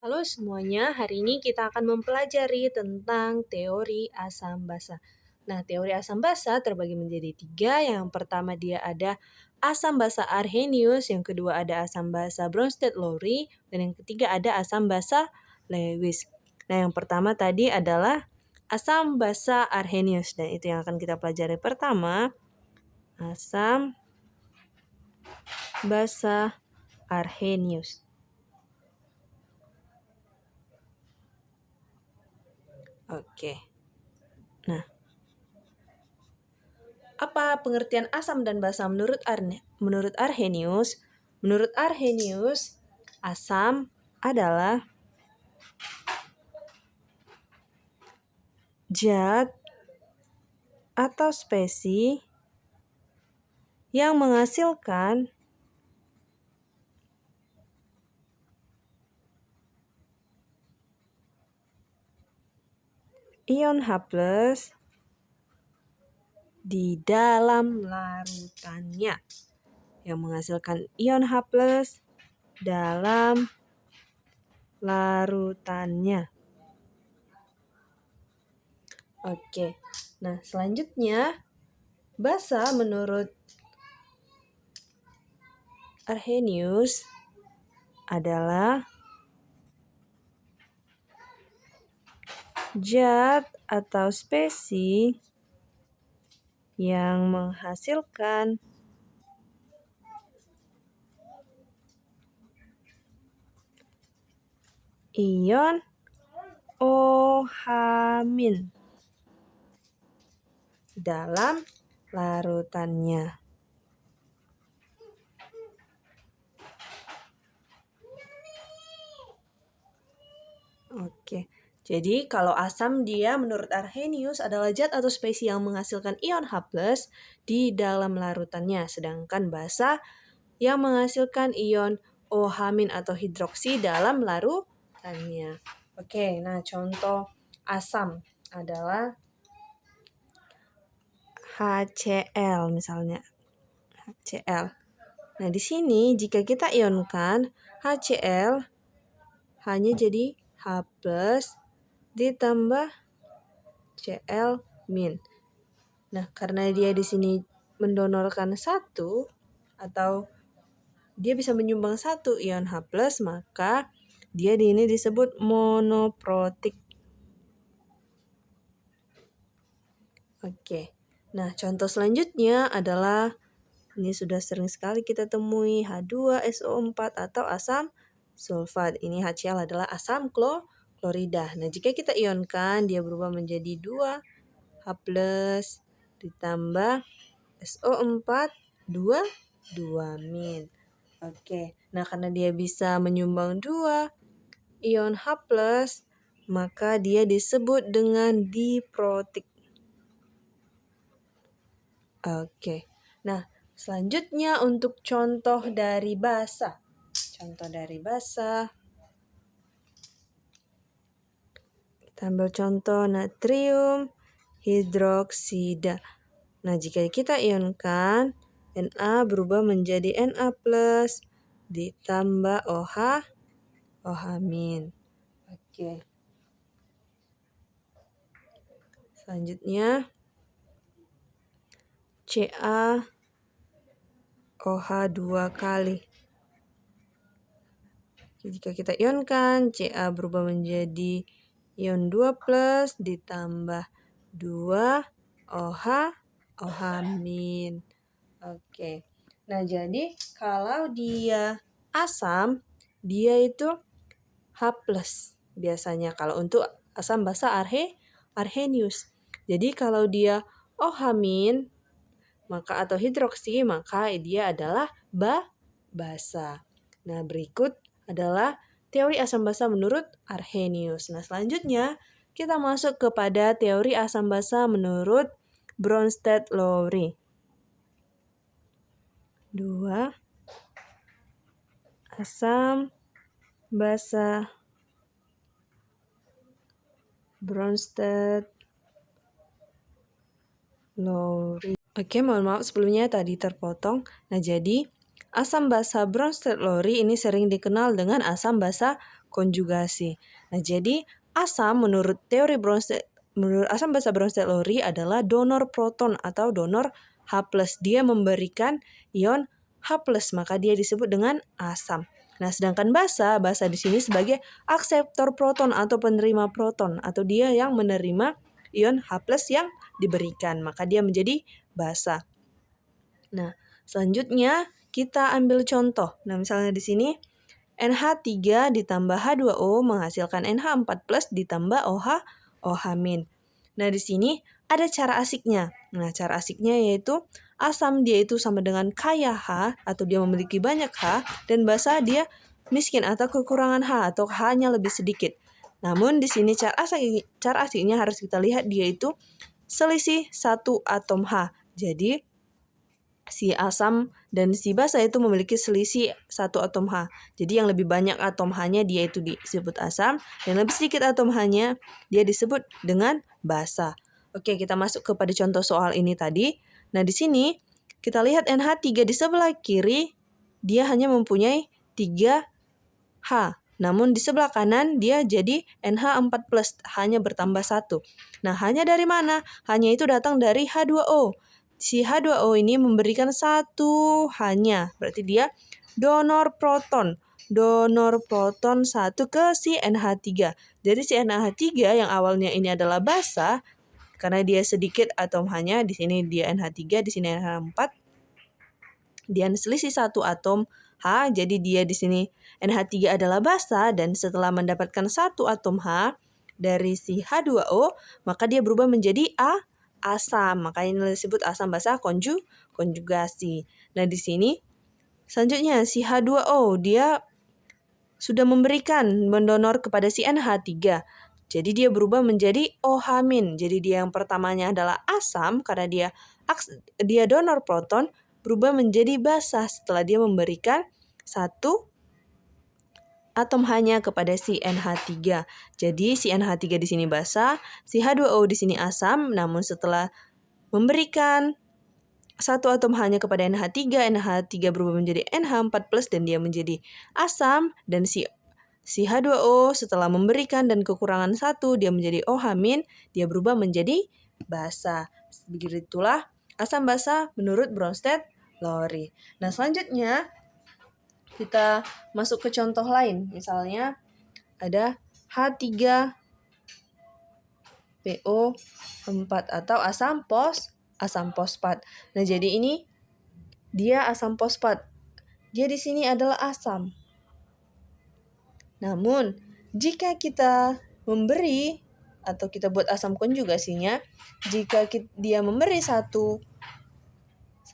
Halo semuanya, hari ini kita akan mempelajari tentang teori asam basa. Nah, teori asam basa terbagi menjadi 3. Yang pertama dia ada asam basa Arrhenius, yang kedua ada asam basa Bronsted-Lowry, dan yang ketiga ada asam basa Lewis. Nah, yang pertama tadi adalah asam basa Arrhenius, dan itu yang akan kita pelajari pertama. Asam basa Arrhenius. Oke. Nah, apa pengertian asam dan basa menurut Arrhenius? Menurut Arrhenius, asam adalah zat atau spesi yang menghasilkan ion H+ di dalam larutannya. Yang menghasilkan ion H+ dalam larutannya. Oke. Nah, selanjutnya basa menurut Arrhenius adalah zat atau spesi yang menghasilkan ion OH- dalam larutannya. Oke. Jadi kalau asam dia menurut Arrhenius adalah zat atau spesi yang menghasilkan ion H+ di dalam larutannya, sedangkan basa yang menghasilkan ion OH- atau hidroksi dalam larutannya. Oke, nah contoh asam adalah HCl misalnya. HCl. Nah, di sini jika kita ionkan HCl hanya jadi H+ ditambah Cl-. Nah, karena dia di sini mendonorkan 1 atau dia bisa menyumbang 1 ion H+, maka dia di ini disebut monoprotik. Oke. Nah, contoh selanjutnya adalah ini sudah sering sekali kita temui H2SO4 atau asam sulfat. Ini HCl adalah asam klorida. Nah, jika kita ionkan dia berubah menjadi 2H+ ditambah SO4 2,2-. Oke. Nah, karena dia bisa menyumbang 2 ion H+, maka dia disebut dengan diprotik. Oke. Nah, selanjutnya untuk contoh dari basa. Contoh dari basa. Kita ambil contoh natrium hidroksida. Nah, jika kita ionkan, Na berubah menjadi Na+ ditambah OH. Oke. Selanjutnya CaOH 2 kali. Jika kita ionkan, Ca berubah menjadi ion 2+ ditambah 2OH-. Oke. Nah, jadi kalau dia asam, dia itu H+ biasanya kalau untuk asam basa Arrhenius. Jadi kalau dia OH- maka atau hidroksi, maka dia adalah basa. Nah, berikut adalah teori asam basa menurut Arrhenius. Nah, selanjutnya kita masuk kepada teori asam basa menurut Bronsted-Lowry. 2. Asam basa Bronsted-Lowry. Oke, mohon maaf sebelumnya tadi terpotong. Nah, jadi asam basa Bronsted-Lowry ini sering dikenal dengan asam basa konjugasi. Nah, jadi asam menurut asam basa Bronsted-Lowry adalah donor proton atau donor H+. Dia memberikan ion H+, maka dia disebut dengan asam. Nah, sedangkan basa di sini sebagai akseptor proton atau penerima proton, atau dia yang menerima ion H+ yang diberikan, maka dia menjadi basa. Nah, selanjutnya kita ambil contoh. Nah, misalnya di sini NH3 ditambah H2O menghasilkan NH4+ ditambah OH-. Nah, di sini ada cara asiknya. Nah, cara asiknya yaitu asam dia itu sama dengan kaya H atau dia memiliki banyak H, dan basa dia miskin atau kekurangan H atau H-nya lebih sedikit. Namun di sini cara asiknya harus kita lihat dia itu selisih 1 atom H. Jadi si asam dan si basa itu memiliki selisih 1 atom H. Jadi yang lebih banyak atom H-nya dia itu disebut asam, dan lebih sedikit atom H-nya dia disebut dengan basa. Oke, kita masuk kepada contoh soal ini tadi. Nah, di sini kita lihat NH3 di sebelah kiri dia hanya mempunyai 3 H. Namun di sebelah kanan dia jadi NH4+, hanya bertambah 1. Nah, hanya dari mana? Hanya itu datang dari H2O. Si H2O ini memberikan 1 hanya. Berarti dia donor proton. Donor proton 1 ke si NH3. Jadi si NH3 yang awalnya ini adalah basa, karena dia sedikit atom H-nya, di sini dia NH3, di sini NH4. Dia selisih 1 atom H, jadi dia di sini NH3 adalah basa, dan setelah mendapatkan 1 atom H dari si H2O, maka dia berubah menjadi asam. Maka ini disebut asam basa konjugasi. Nah, di sini selanjutnya si H2O dia sudah mendonor kepada si NH3. Jadi dia berubah menjadi OH-. Jadi dia yang pertamanya adalah asam karena dia donor proton, berubah menjadi basa setelah dia memberikan 1 atom H-nya kepada si NH3. Jadi si NH3 di sini basa, si H2O di sini asam, namun setelah memberikan 1 atom H-nya kepada NH3, NH3 berubah menjadi NH4+ dan dia menjadi asam, dan si H2O setelah memberikan dan kekurangan 1 dia menjadi OH-, dia berubah menjadi basa. Begitulah asam basa menurut Bronsted-Lowry. Nah, selanjutnya kita masuk ke contoh lain. Misalnya ada H3PO4 atau asam fosfat. Nah, jadi ini dia asam fosfat. Dia di sini adalah asam. Namun, jika kita memberi atau kita buat asam konjugasinya, jika dia memberi satu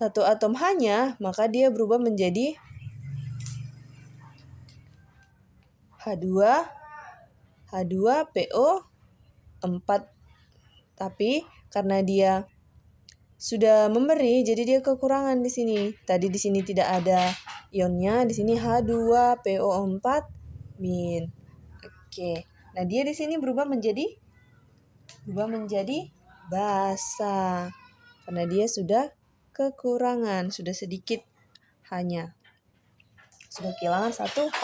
atom H-nya, maka dia berubah menjadi H2PO4. Tapi karena dia sudah memberi, jadi dia kekurangan di sini. Tadi di sini tidak ada ionnya, di sini H2PO4-. Oke. Nah, dia di sini berubah menjadi basa. Karena dia sudah kekurangan, sudah sedikit hanya. Sudah kehilangan 1 H.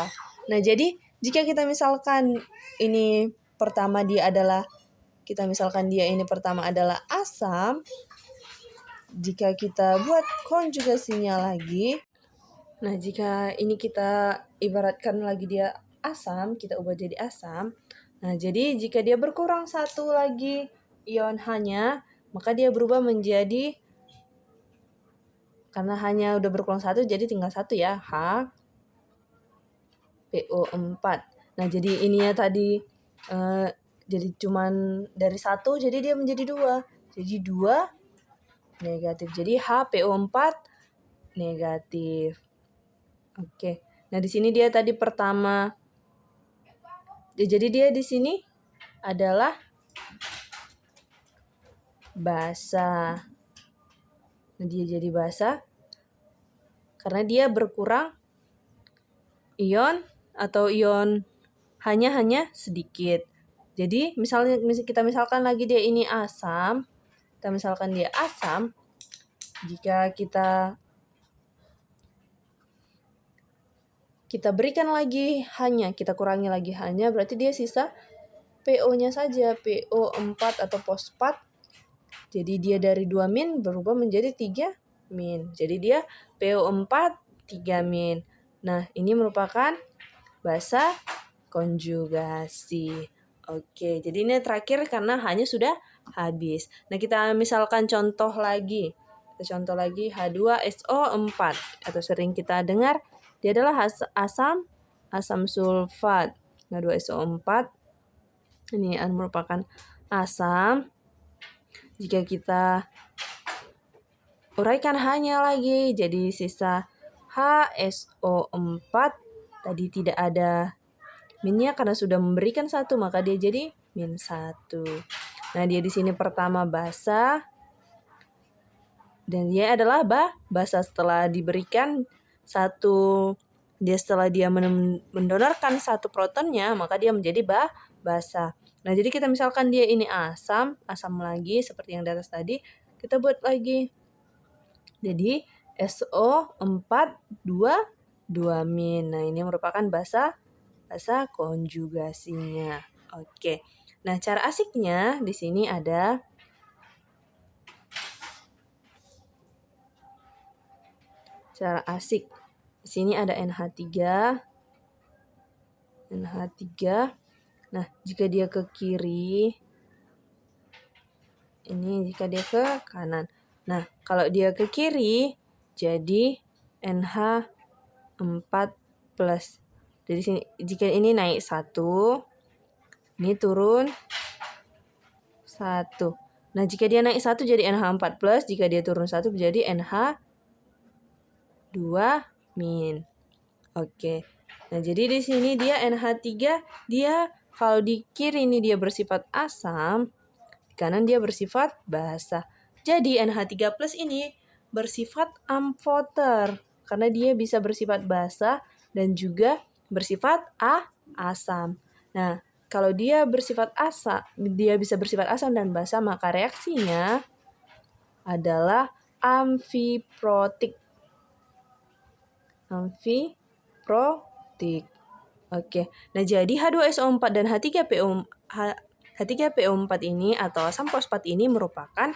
Nah, jadi jika kita misalkan ini pertama dia ini pertama adalah asam, jika kita buat konjugasinya lagi, nah jika ini kita ibaratkan lagi dia asam, kita ubah jadi asam. Nah, jadi jika dia berkurang 1 lagi ion H-nya, maka dia berubah menjadi, karena hanya udah berkurang 1, jadi tinggal 1 ya, HPO4. Nah, jadi ininya tadi jadi cuman dari 1, jadi dia menjadi 2. Jadi 2 negatif. Jadi HPO4 negatif. Oke. Nah, di sini dia tadi pertama. Jadi dia di sini adalah basa. Nah, dia jadi basa karena dia berkurang ion atau ion hanya sedikit. Jadi kita misalkan lagi dia ini asam. Kita misalkan dia asam. Jika kita kita berikan lagi hanya, kita kurangi lagi hanya, berarti dia sisa PO-nya saja, PO 4 atau pos 4. Jadi dia dari 2 min berubah menjadi 3 min. Jadi dia PO 4, 3 min. Nah, ini merupakan bahasa konjugasi. Oke, jadi ini terakhir karena hanya sudah habis. Nah, kita misalkan contoh lagi. Contoh lagi H2SO4 atau sering kita dengar dia adalah asam sulfat. H2SO4 ini merupakan asam. Jika kita uraikan hanya lagi jadi sisa HSO4, tadi tidak ada minnya karena sudah memberikan 1 maka dia jadi -1. Nah, dia di sini pertama basa dan dia adalah basa setelah diberikan 1, setelah dia mendonorkan 1 protonnya maka dia menjadi basa. Nah, jadi kita misalkan dia ini asam lagi seperti yang di atas tadi, kita buat lagi. Jadi SO4 2 min. Nah, ini merupakan bahasa konjugasinya. Oke. Nah, cara asiknya di sini ada cara asik. Di sini ada NH3. Nah, jika dia ke kiri, ini jika dia ke kanan. Nah, kalau dia ke kiri, jadi NH4+. Jadi sini, jika ini naik 1, ini turun 1. Nah, jika dia naik 1 jadi NH4+, jika dia turun 1 jadi NH2 min. Oke. Nah, jadi di sini dia NH3, dia kalau di kiri ini dia bersifat asam, di kanan dia bersifat basa. Jadi NH3+ ini bersifat amfoter karena dia bisa bersifat basa dan juga bersifat asam. Nah, kalau dia bersifat dia bisa bersifat asam dan basa, maka reaksinya adalah amfiprotik. Oke. Nah, jadi H2SO4 dan H3PO4 ini atau asam fosfat ini merupakan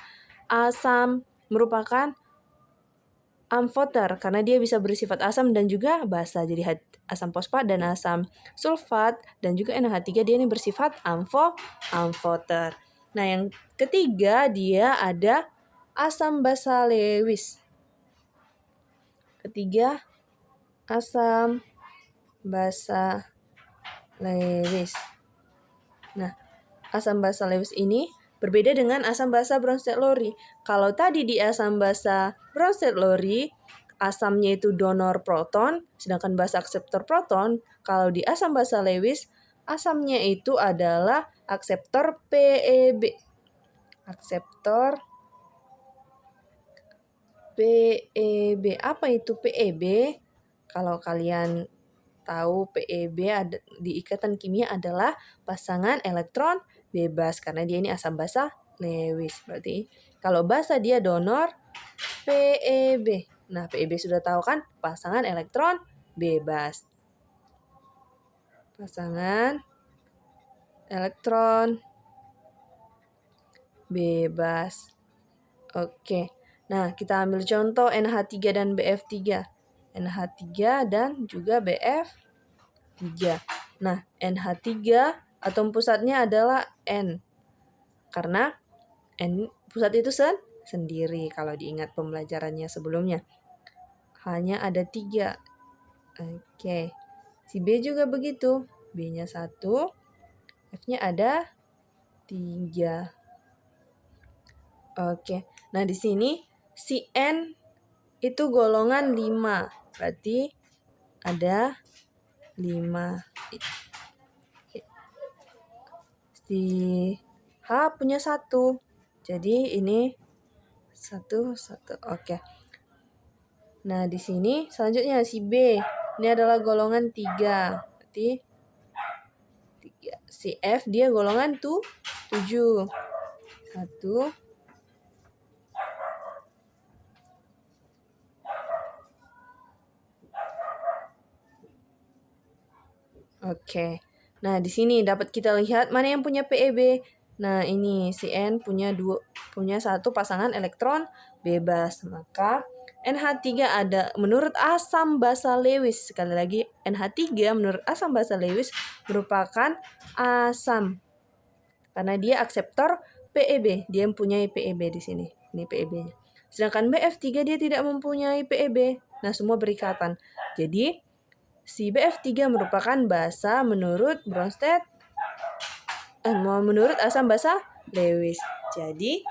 amfoter karena dia bisa bersifat asam dan juga basa. Jadi asam fosfat dan asam sulfat dan juga NH3 dia ini bersifat amfoter. Nah, yang ketiga dia ada asam basa Lewis. Ketiga, asam basa Lewis. Nah, asam basa Lewis ini berbeda dengan asam basa Bronsted-Lowry. Kalau tadi di asam basa Bronsted-Lowry, asamnya itu donor proton, sedangkan basa akseptor proton. Kalau di asam basa Lewis, asamnya itu adalah akseptor PEB. Akseptor PEB. Apa itu PEB? Kalau kalian tahu PEB di ikatan kimia adalah pasangan elektron bebas karena dia ini asam basa Lewis. Berarti kalau basa dia donor PEB. Nah, PEB sudah tahu kan pasangan elektron bebas. Pasangan elektron bebas. Oke. Nah, kita ambil contoh NH3 dan BF3. NH3 dan juga BF3. Nah, NH3 atom pusatnya adalah N. Karena N pusat itu sendiri kalau diingat pembelajarannya sebelumnya. Hanya ada 3. Oke. Si B juga begitu. B-nya 1, F-nya ada 3. Oke. Nah, di sini si N itu golongan 5. Berarti ada 5. Si H punya 1. Jadi ini 1. Oke. Nah, di sini selanjutnya si B. Ini adalah golongan 3. Berarti 3. Si F dia golongan 7. 1. Oke. Nah, di sini dapat kita lihat mana yang punya PeB. Nah, ini si N punya satu pasangan elektron bebas. Maka NH3 ada menurut asam basa Lewis. Sekali lagi, NH3 menurut asam basa Lewis merupakan asam. Karena dia akseptor PeB. Dia mempunyai PeB di sini. Ini PeB-nya. Sedangkan BF3 dia tidak mempunyai PeB. Nah, semua berikatan. Jadi, si BF3 merupakan basa menurut menurut asam basa Lewis. Jadi,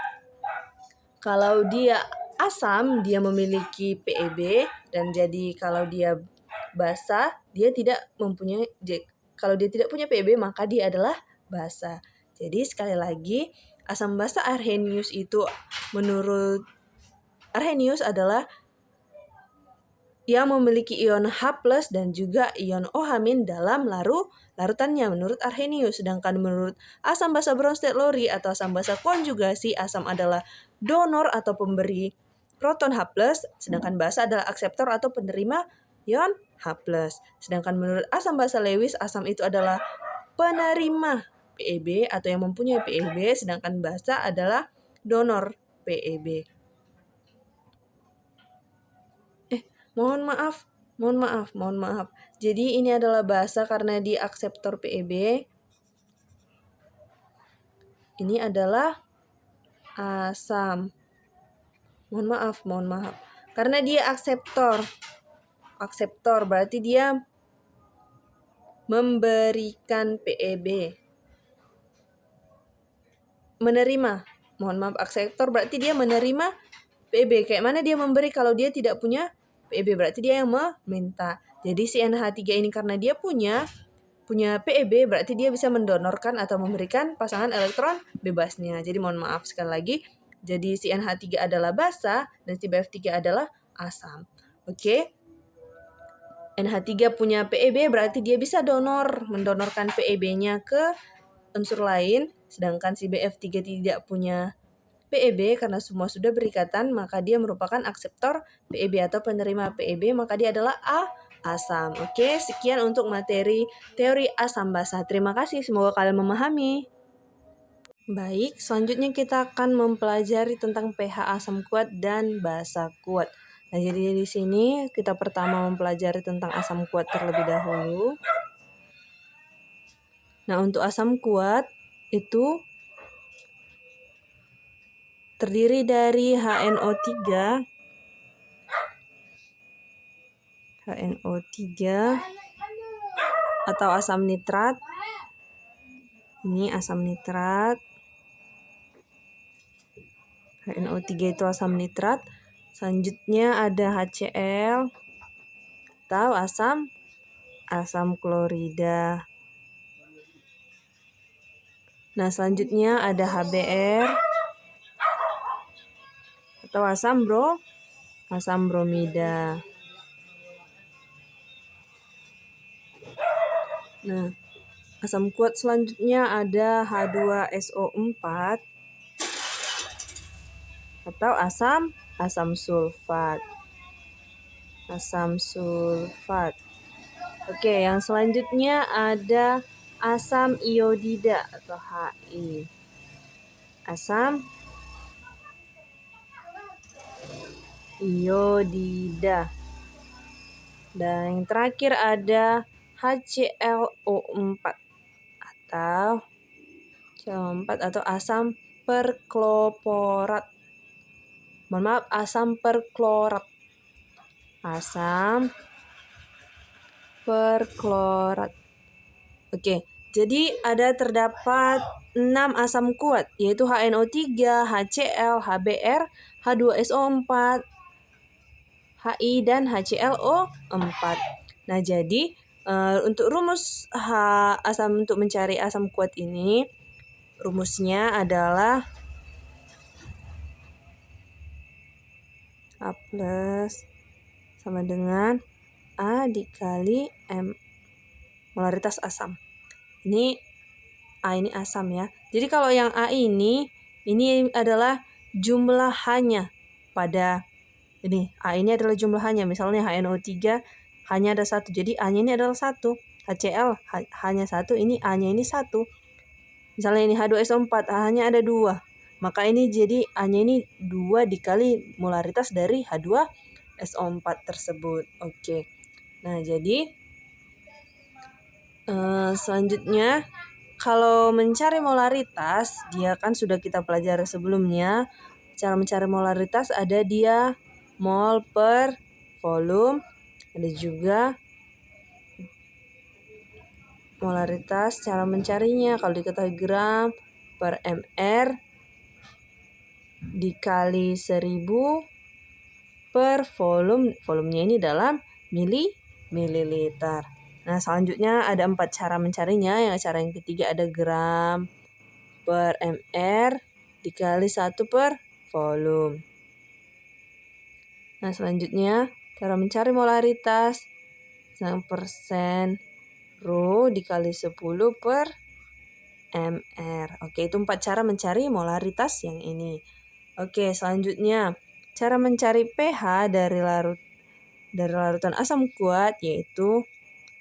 kalau dia asam, dia memiliki PeB, dan jadi kalau dia basa, dia tidak mempunyai, kalau dia tidak punya PeB, maka dia adalah basa. Jadi, sekali lagi, asam basa Arrhenius itu menurut Arrhenius adalah yang memiliki ion H+ dan juga ion OH- dalam larutannya menurut Arrhenius. Sedangkan menurut asam basa Bronsted-Lowry atau asam basa konjugasi, asam adalah donor atau pemberi proton H+, sedangkan basa adalah akseptor atau penerima ion H+. Sedangkan menurut asam basa Lewis, asam itu adalah penerima PeB atau yang mempunyai PeB, sedangkan basa adalah donor PeB. Mohon maaf. Jadi ini adalah basa karena di akseptor PeB. Ini adalah asam. Mohon maaf. Karena dia akseptor. Akseptor berarti dia memberikan PeB. Menerima. Mohon maaf, akseptor berarti dia menerima PeB. Kayak mana dia memberi kalau dia tidak punya PeB, berarti dia yang meminta. Jadi si NH3 ini karena dia punya PeB, berarti dia bisa mendonorkan atau memberikan pasangan elektron bebasnya. Jadi mohon maaf sekali lagi. Jadi si NH3 adalah basa dan si BF3 adalah asam. Oke. NH3 punya PeB berarti dia bisa mendonorkan PeB-nya ke unsur lain, sedangkan si BF3 tidak punya PeB karena semua sudah berikatan, maka dia merupakan akseptor PeB atau penerima PeB, maka dia adalah asam. Oke, sekian untuk materi teori asam basa. Terima kasih, semoga kalian memahami. Baik, selanjutnya kita akan mempelajari tentang pH asam kuat dan basa kuat. Nah, jadi di sini kita pertama mempelajari tentang asam kuat terlebih dahulu. Nah, untuk asam kuat itu terdiri dari HNO3 atau asam nitrat. Ini asam nitrat. HNO3 itu asam nitrat. Selanjutnya ada HCl atau asam klorida. Nah, selanjutnya ada HBr atau asam bromida. Nah, asam kuat selanjutnya ada H2SO4 atau asam sulfat. Oke, yang selanjutnya ada asam iodida atau Hi. Asam iodida. Dan yang terakhir ada HClO4 atau asam perklorat. Mohon maaf, asam perklorat. Oke, jadi terdapat 6 asam kuat, yaitu HNO3, HCl, HBr, H2SO4, Hi, dan HClO4. Nah, jadi untuk rumus untuk mencari asam kuat ini, rumusnya adalah H+ sama dengan A dikali M molaritas asam. Ini A ini asam ya. Jadi kalau yang A ini adalah jumlahannya pada ini. A ini adalah jumlahannya. Misalnya HNO3 hanya ada 1. Jadi A-nya ini adalah 1. HCl hanya 1, ini A-nya ini 1. Misalnya ini H2SO4, A-nya ada 2. Maka ini jadi A-nya ini 2 dikali molaritas dari H2SO4 tersebut. Oke. Nah, jadi selanjutnya kalau mencari molaritas, dia kan sudah kita pelajari sebelumnya. Cara mencari molaritas ada dia mol per volume, ada juga molaritas cara mencarinya kalau diketahui gram per mr dikali 1000 per volumenya ini dalam mililiter. Nah, selanjutnya ada 4 cara mencarinya. Cara yang ketiga ada gram per mr dikali 1 per volume. Nah, selanjutnya cara mencari molaritas persen rho dikali 10 per mr. Oke, itu 4 cara mencari molaritas yang ini. Oke, selanjutnya cara mencari pH dari larutan asam kuat yaitu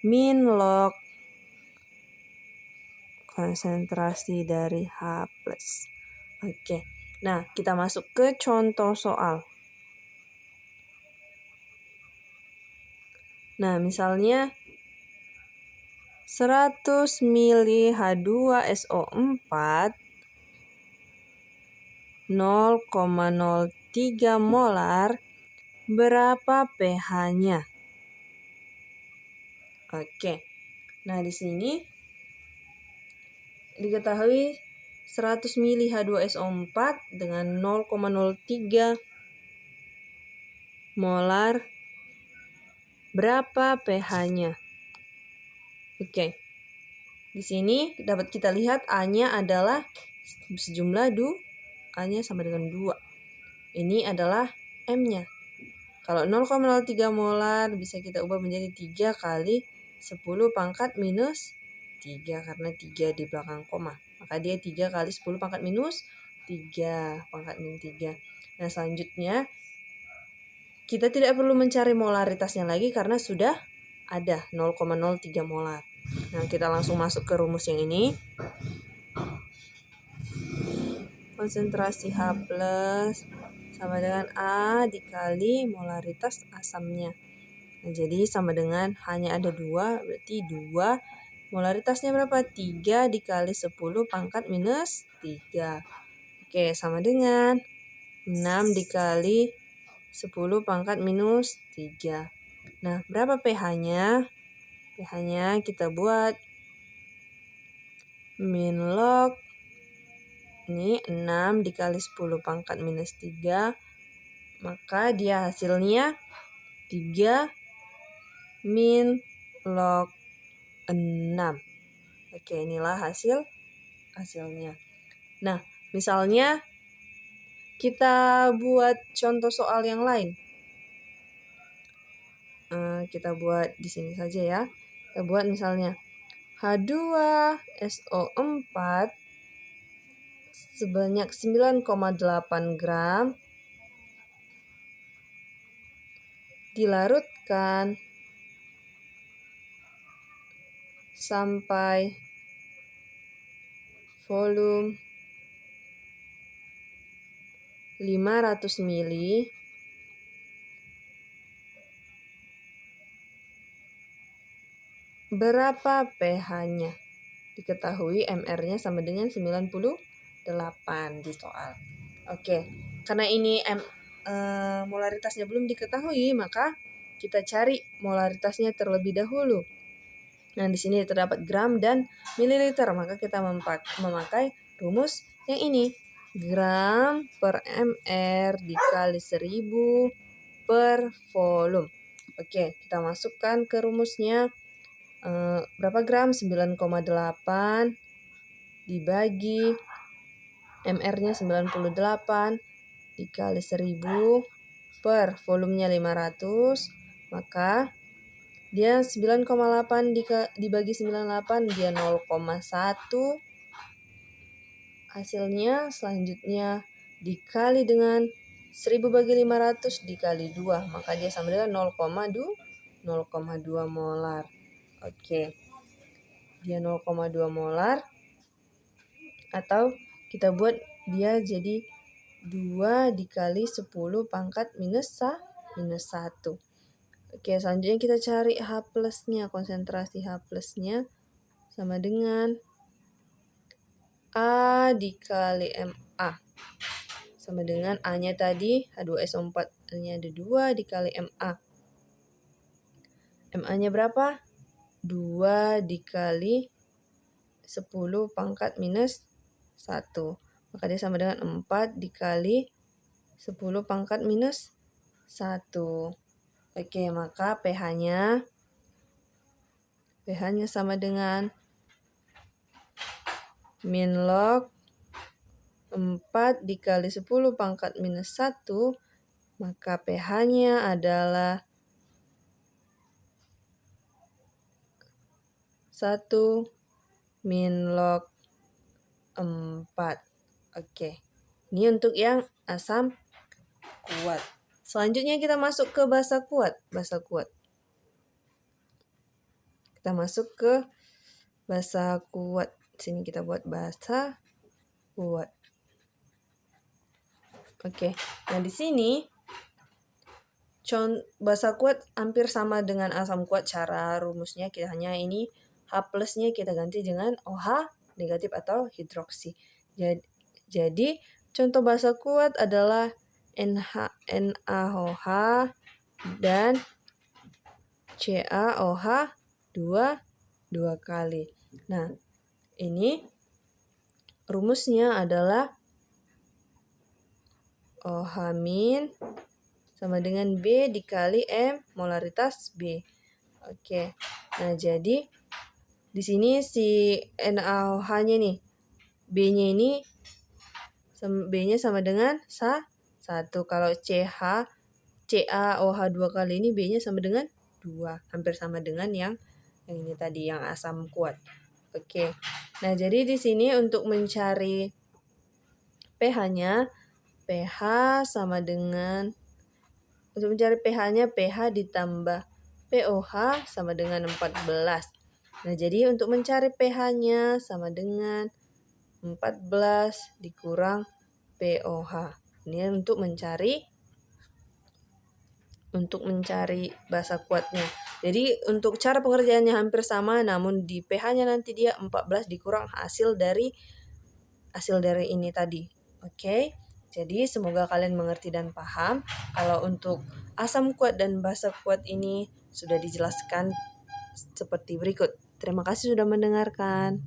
min log konsentrasi dari H+. Oke. Nah, kita masuk ke contoh soal. Nah, misalnya 100 mili H2SO4 0,03 molar, berapa pH-nya? Oke. Nah, di sini diketahui 100 mili H2SO4 dengan 0,03 molar, berapa pH-nya? Oke. Di sini dapat kita lihat A-nya adalah sejumlah A-nya sama dengan 2. Ini adalah M-nya. Kalau 0,03 molar bisa kita ubah menjadi 3 kali 10 pangkat minus 3 karena 3 di belakang koma. Maka dia 3 kali 10 pangkat minus 3 pangkat min 3. Nah, selanjutnya kita tidak perlu mencari molaritasnya lagi karena sudah ada 0,03 molar. Nah, kita langsung masuk ke rumus yang ini. Konsentrasi H+ sama dengan A dikali molaritas asamnya. Nah, jadi sama dengan hanya ada 2, berarti 2. Molaritasnya berapa? 3 dikali 10 pangkat minus 3. Oke, sama dengan 6 dikali 10 pangkat minus 3. Nah, berapa pH-nya? pH-nya kita buat min log ini 6 dikali 10 pangkat minus 3. Maka dia hasilnya 3 min log 6. Oke, inilah hasilnya. Nah, misalnya kita buat contoh soal yang lain. Kita buat di sini saja ya. Kita buat misalnya H2SO4 sebanyak 9,8 gram dilarutkan sampai volume 500 mili. Berapa pH-nya? Diketahui MR-nya sama dengan 98 di soal. Oke, karena ini molaritasnya belum diketahui, maka kita cari molaritasnya terlebih dahulu. Nah, di sini terdapat gram dan mililiter, maka kita memakai rumus yang ini. Gram per mr dikali 1000 per volume. Oke, kita masukkan ke rumusnya. Berapa gram? 9,8 dibagi mr-nya 98 dikali 1000 per volumenya 500, maka dia 9,8 dibagi 98 dia 0,1. Hasilnya selanjutnya dikali dengan 1000 bagi 500 dikali 2, maka dia sama dengan 0,2 molar. Oke. dia 0,2 molar. Atau kita buat dia jadi 2 dikali 10 pangkat minus 1. Oke, selanjutnya kita cari H plusnya. Konsentrasi H plusnya sama dengan A dikali MA. Sama dengan A-nya tadi H2SO4. A-nya ada 2 dikali MA. MA-nya berapa? 2 dikali 10 pangkat minus 1. Maka dia sama dengan 4 dikali 10 pangkat minus 1. Oke, maka pH-nya sama dengan min log 4 dikali 10 pangkat minus 1. Maka pH-nya adalah 1 min log 4. Oke. Ini untuk yang asam kuat. Selanjutnya kita masuk ke basa kuat. Kita masuk ke basa kuat. Sini kita buat basa kuat. Oke. Nah, di sini basa kuat hampir sama dengan asam kuat. Cara rumusnya kita hanya ini H plusnya kita ganti dengan OH negatif atau hidroksi. Jadi contoh basa kuat adalah NaOH dan CaOH 2 kali. Nah, ini rumusnya adalah OH min sama dengan B dikali M molaritas B. Oke. Nah, jadi di sini si NaOH-nya nih, B-nya ini B-nya sama dengan 1. Kalau CaOH 2 kali ini B-nya sama dengan 2. Hampir sama dengan yang ini tadi, yang asam kuat. Oke. Nah, jadi di sini untuk mencari pH-nya, pH sama dengan, untuk mencari pH-nya, pH ditambah pOH sama dengan 14. Nah, jadi untuk mencari pH-nya sama dengan 14 dikurang pOH. Ini untuk mencari basa kuatnya. Jadi untuk cara pengerjaannya hampir sama, namun di pH-nya nanti dia 14 dikurang hasil dari ini tadi. Oke. Jadi semoga kalian mengerti dan paham. Kalau untuk asam kuat dan basa kuat ini sudah dijelaskan seperti berikut. Terima kasih sudah mendengarkan.